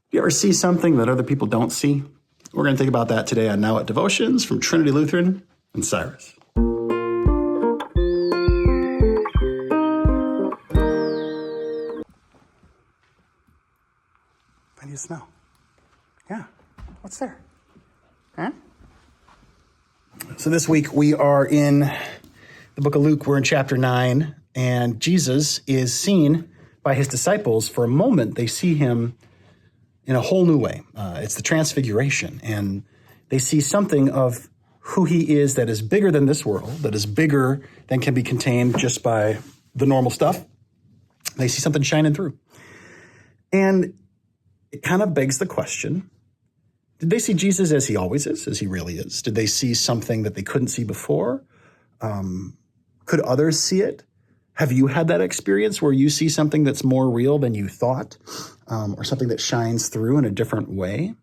you ever see something that other people don't see? We're going to think about that today on Now at Devotions from Trinity Lutheran and Cyrus. How do you smell? Yeah. What's there? Huh? So this week we are in the book of Luke. We're in chapter 9, and Jesus is seen by his disciples. For a moment, they see him in a whole new way. It's the transfiguration, and they see something of who he is that is bigger than this world, that is bigger than can be contained just by the normal stuff. They see something shining through. And it kind of begs the question, did they see Jesus as he always is, as he really is? Did they see something that they couldn't see before? Could others see it? Have you had that experience where you see something that's more real than you thought, or something that shines through in a different way?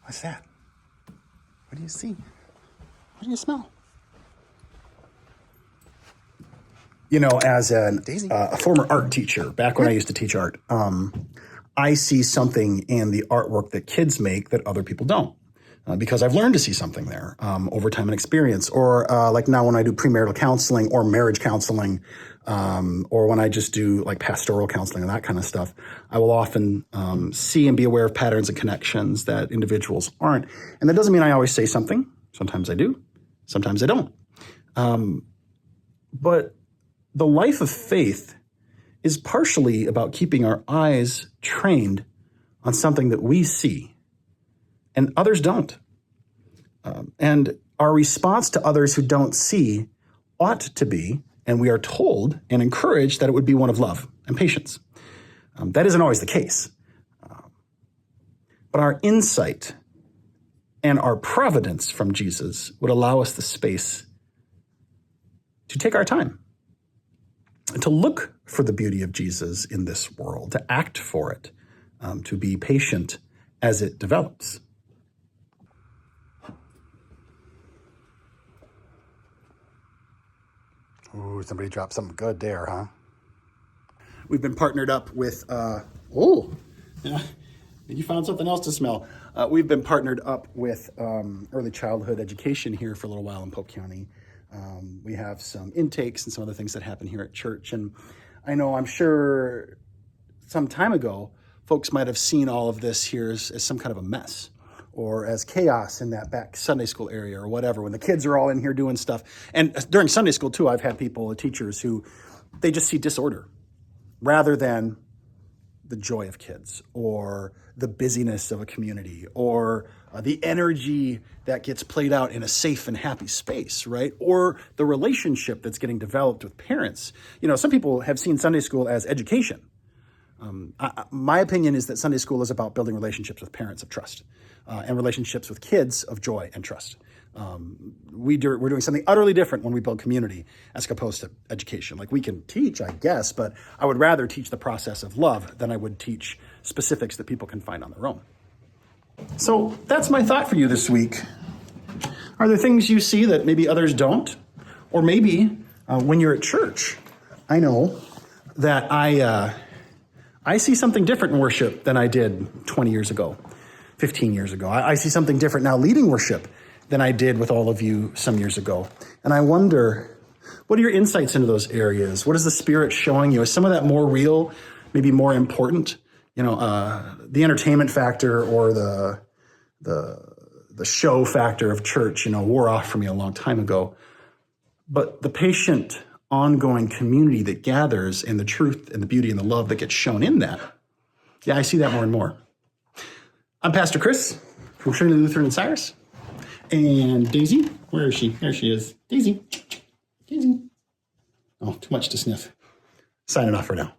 What's that? What do you see? What do you smell? You know, as a former art teacher, back when I used to teach art, I see something in the artwork that kids make that other people don't. Because I've learned to see something there over time and experience. Or like now when I do premarital counseling or marriage counseling, or when I just do like pastoral counseling and that kind of stuff, I will often see and be aware of patterns and connections that individuals aren't. And that doesn't mean I always say something. Sometimes I do. Sometimes I don't. But the life of faith is partially about keeping our eyes trained on something that we see and others don't. And our response to others who don't see ought to be, and we are told and encouraged, that it would be one of love and patience. That isn't always the case. But our insight and our providence from Jesus would allow us the space to take our time and to look for the beauty of Jesus in this world, to act for it, to be patient as it develops. Ooh, somebody dropped something good there, huh? We've been partnered up with, you found something else to smell. We've been partnered up with early childhood education here for a little while in Polk County. We have some intakes and some other things that happen here at church. And I'm sure some time ago, folks might have seen all of this here as some kind of a mess, or as chaos in that back Sunday school area or whatever, when the kids are all in here doing stuff. And during Sunday school, too, I've had teachers who, they just see disorder rather than the joy of kids or the busyness of a community or the energy that gets played out in a safe and happy space, right? Or the relationship that's getting developed with parents. Some people have seen Sunday school as education. My opinion is that Sunday school is about building relationships with parents of trust and relationships with kids of joy and trust. We're doing something utterly different when we build community as opposed to education. Like, we can teach, I guess, but I would rather teach the process of love than I would teach specifics that people can find on their own. So that's my thought for you this week. Are there things you see that maybe others don't? Or maybe when you're at church, I know that I see something different in worship than I did 20 years ago, 15 years ago. I see something different now leading worship than I did with all of you some years ago. And I wonder, what are your insights into those areas? What is the Spirit showing you? Is some of that more real, maybe more important? The entertainment factor or the show factor of church, wore off for me a long time ago. But the patient, ongoing community that gathers, and the truth and the beauty and the love that gets shown in that, I see that more and more. I'm Pastor Chris from Trinity Lutheran and Cyrus. And Daisy, where is she? There she is. Daisy. Oh, too much to sniff. Signing off for now.